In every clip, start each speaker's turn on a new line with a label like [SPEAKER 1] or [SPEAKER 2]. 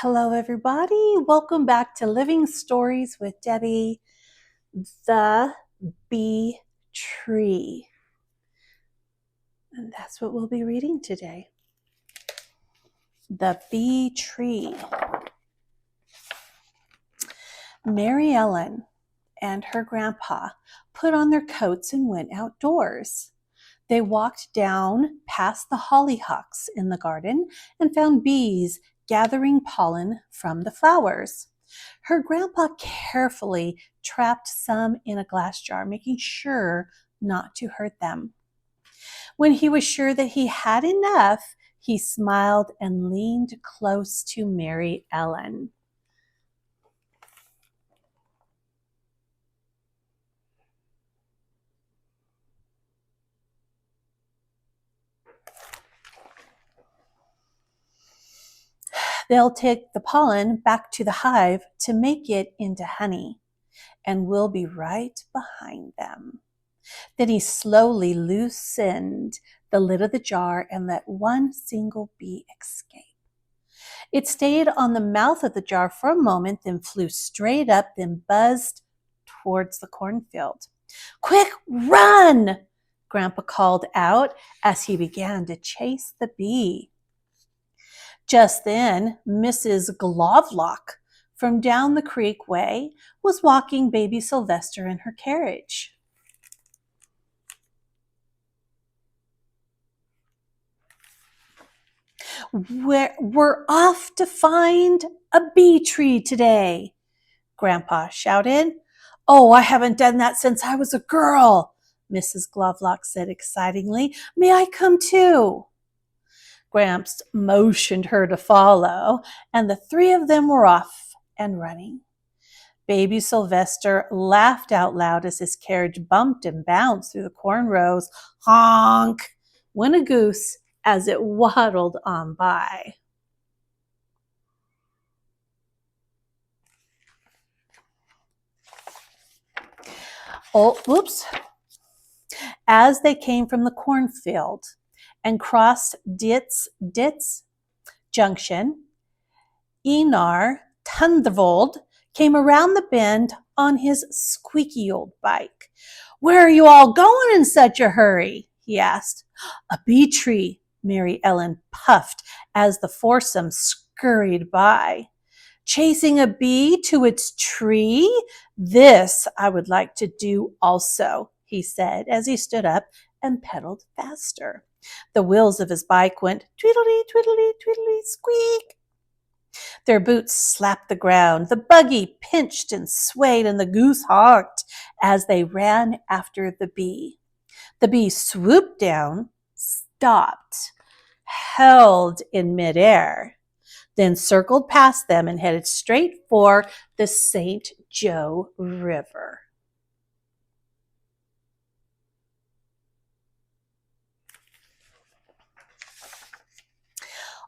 [SPEAKER 1] Hello, everybody. Welcome back to Living Stories with Debbie, the Bee Tree. And that's what we'll be reading today. The Bee Tree. Mary Ellen and her grandpa put on their coats and went outdoors. They walked down past the hollyhocks in the garden and found bees gathering pollen from the flowers. Her grandpa carefully trapped some in a glass jar, making sure not to hurt them. When he was sure that he had enough, he smiled and leaned close to Mary Ellen. They'll take the pollen back to the hive to make it into honey, and we'll be right behind them. Then he slowly loosened the lid of the jar and let one single bee escape. It stayed on the mouth of the jar for a moment, then flew straight up, then buzzed towards the cornfield. "Quick, run!" Grandpa called out as he began to chase the bee. Just then, Mrs. Glovelock from down the creek way was walking baby Sylvester in her carriage. "We're off to find a bee tree today," Grandpa shouted. "Oh, I haven't done that since I was a girl," Mrs. Glovelock said excitingly. "May I come too?" Gramps motioned her to follow, and the three of them were off and running. Baby Sylvester laughed out loud as his carriage bumped and bounced through the corn rows. "Honk!" went a goose as it waddled on by. Oh, whoops. As they came from the cornfield and crossed Ditz Junction, Einar Thundervold came around the bend on his squeaky old bike. "Where are you all going in such a hurry?" he asked. "A bee tree," Mary Ellen puffed as the foursome scurried by. "Chasing a bee to its tree? This I would like to do also," he said as he stood up and pedaled faster. The wheels of his bike went tweedly, tweedly, tweedly, squeak. Their boots slapped the ground. The buggy pinched and swayed, and the goose honked as they ran after the bee. The bee swooped down, stopped, held in midair, then circled past them and headed straight for the St. Joe River.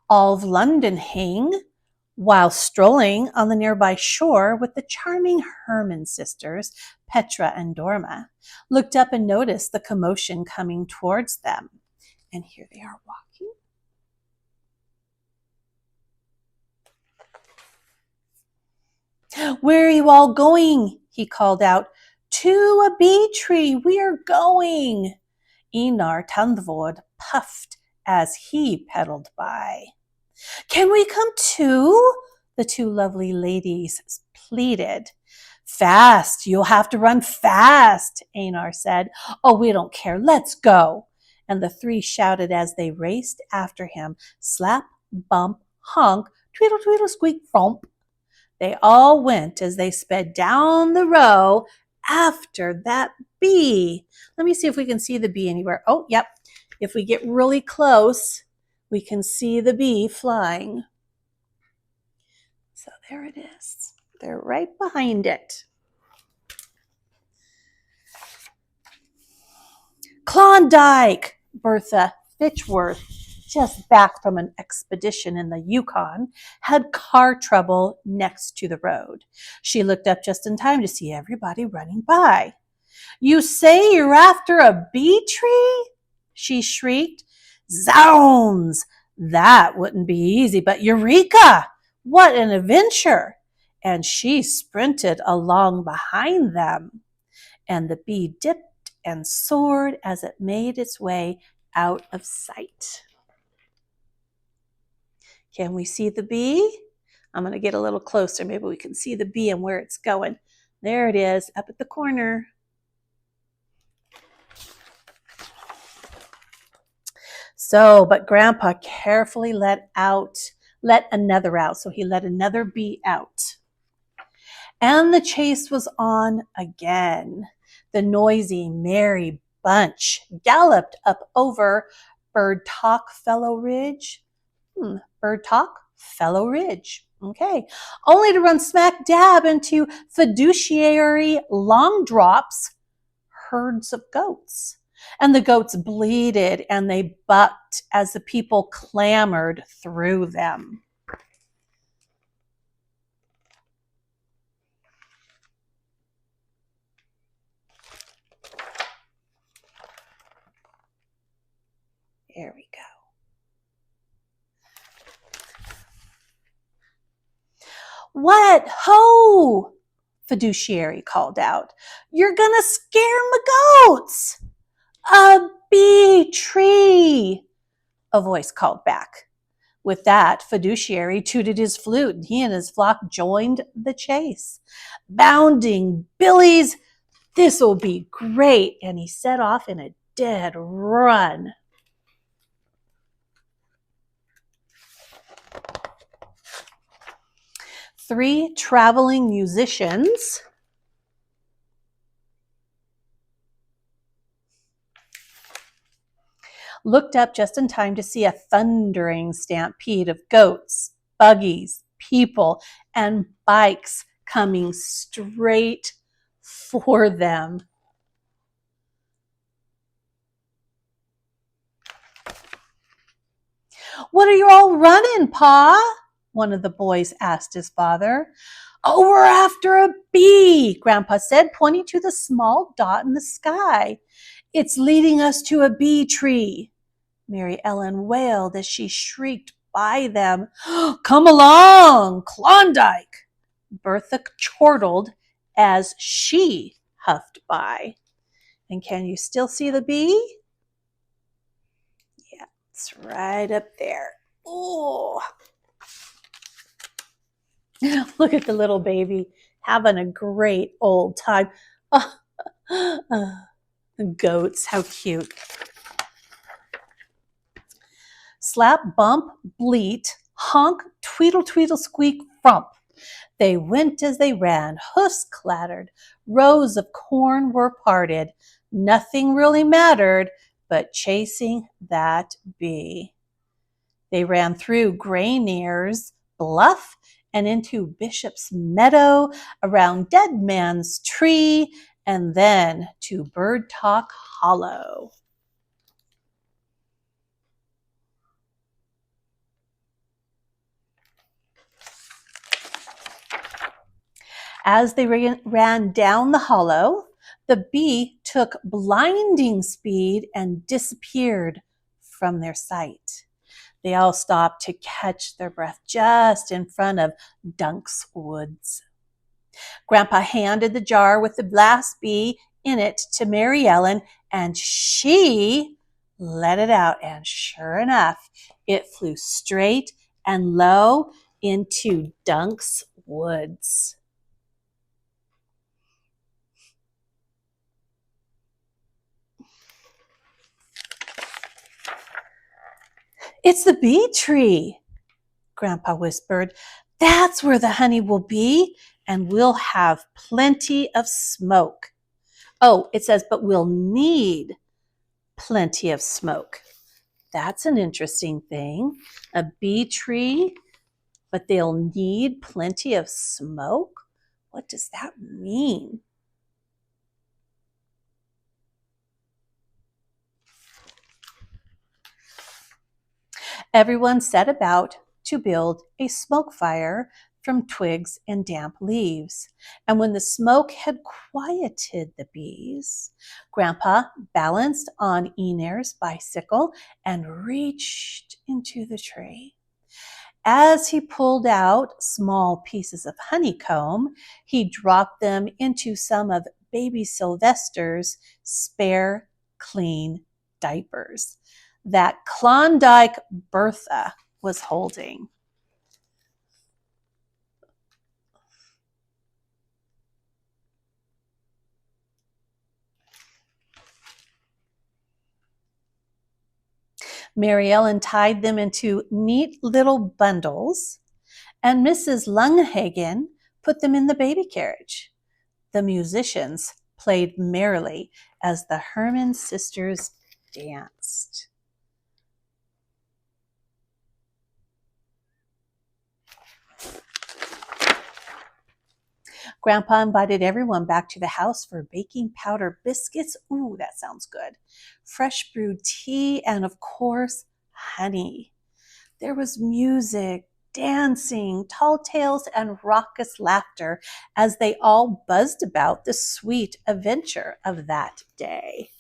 [SPEAKER 1] All of London hang while strolling on the nearby shore with the charming Herman sisters, Petra and Dorma, looked up and noticed the commotion coming towards them. And here they are walking. "Where are you all going?" he called out. "To a bee tree, we are going." Einar Thundervold puffed as he pedaled by. "Can we come too?" the two lovely ladies pleaded. "Fast, you'll have to run fast," Einar said. "Oh, we don't care, let's go." And the three shouted as they raced after him. Slap, bump, honk, tweedle, tweedle, squeak, thump. They all went as they sped down the row after that bee. Let me see if we can see the bee anywhere. Oh, yep. If we get really close, we can see the bee flying. So there it is. They're right behind it. Klondike! Bertha Fitchworth, just back from an expedition in the Yukon, had car trouble next to the road. She looked up just in time to see everybody running by. "You say you're after a bee tree?" she shrieked. "Zounds! That wouldn't be easy, but Eureka! What an adventure! And she sprinted along behind them. And the bee dipped and soared as it made its way out of sight. Can we see the bee? I'm going to get a little closer. Maybe we can see the bee and where it's going. There it is, up at the corner. So, but Grandpa carefully let another out. So he let another bee out. And the chase was on again. The noisy, merry bunch galloped up over Bird Talk Fellow Ridge. Bird Talk Fellow Ridge. Okay. Only to run smack dab into Fiduciary Long Drop's herds of goats. And the goats bleated and they bucked as the people clamored through them. There we go. What ho! Fiduciary called out. You're gonna scare my goats! A bee tree! A voice called back. With that, Fiduciary tooted his flute, and he and his flock joined the chase. Bounding billies, this'll be great, and he set off in a dead run. Three traveling musicians looked up just in time to see a thundering stampede of goats, buggies, people, and bikes coming straight for them. What are you all running, Pa? One of the boys asked his father. Oh, we're after a bee, Grandpa said, pointing to the small dot in the sky. It's leading us to a bee tree. Mary Ellen wailed as she shrieked by them. Come along, Klondike! Bertha chortled as she huffed by. And can you still see the bee? Yeah, it's right up there. Oh, look at the little baby having a great old time. The goats, how cute. Slap, bump, bleat, honk, tweedle, tweedle, squeak, frump. They went as they ran, hoofs clattered, rows of corn were parted. Nothing really mattered but chasing that bee. They ran through Grainier's Bluff and into Bishop's Meadow, around Dead Man's Tree, and then to Bird Talk Hollow. As they ran down the hollow, the bee took blinding speed and disappeared from their sight. They all stopped to catch their breath just in front of Dunk's Woods. Grandpa handed the jar with the blast bee in it to Mary Ellen, and she let it out. And sure enough, it flew straight and low into Dunk's Woods. It's the bee tree, Grandpa whispered. That's where the honey will be, and we'll have plenty of smoke. Oh, it says, but we'll need plenty of smoke. That's an interesting thing. A bee tree, but they'll need plenty of smoke? What does that mean? Everyone set about to build a smoke fire from twigs and damp leaves. And when the smoke had quieted the bees, Grandpa balanced on Enair's bicycle and reached into the tree. As he pulled out small pieces of honeycomb, he dropped them into some of baby Sylvester's spare, clean diapers that Klondike Bertha was holding. Mary Ellen tied them into neat little bundles, and Mrs. Lunghagen put them in the baby carriage. The musicians played merrily as the Herman sisters danced. Grandpa invited everyone back to the house for baking powder biscuits. Ooh, that sounds good. Fresh brewed tea, and of course, honey. There was music, dancing, tall tales, and raucous laughter as they all buzzed about the sweet adventure of that day.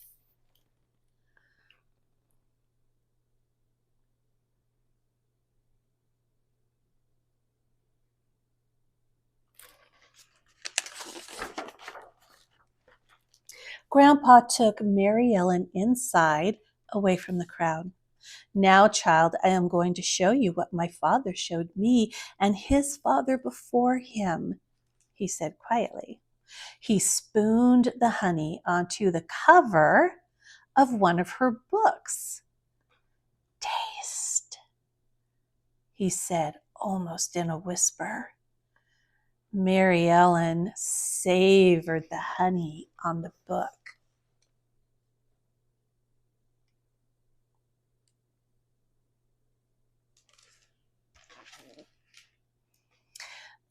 [SPEAKER 1] Grandpa took Mary Ellen inside, away from the crowd. Now, child, I am going to show you what my father showed me and his father before him, he said quietly. He spooned the honey onto the cover of one of her books. Taste, he said almost in a whisper. Mary Ellen savored the honey on the book.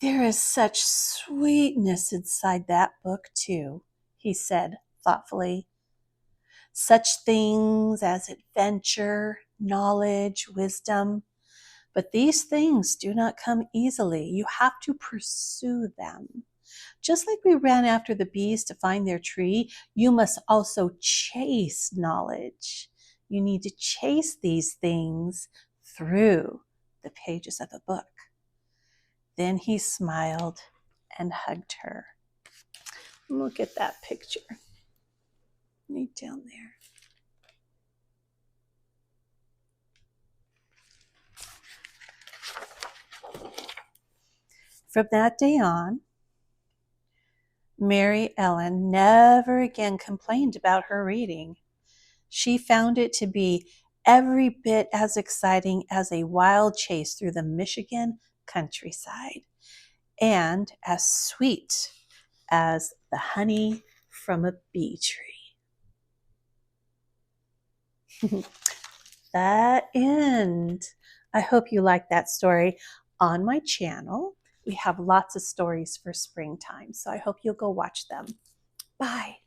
[SPEAKER 1] There is such sweetness inside that book, too, he said thoughtfully. Such things as adventure, knowledge, wisdom. But these things do not come easily. You have to pursue them. Just like we ran after the bees to find their tree, you must also chase knowledge. You need to chase these things through the pages of a book. Then he smiled and hugged her. Look at that picture. Right down there. From that day on, Mary Ellen never again complained about her reading. She found it to be every bit as exciting as a wild chase through the Michigan countryside, and as sweet as the honey from a bee tree. That end. I hope you liked that story. On my channel, we have lots of stories for springtime, so I hope you'll go watch them. Bye.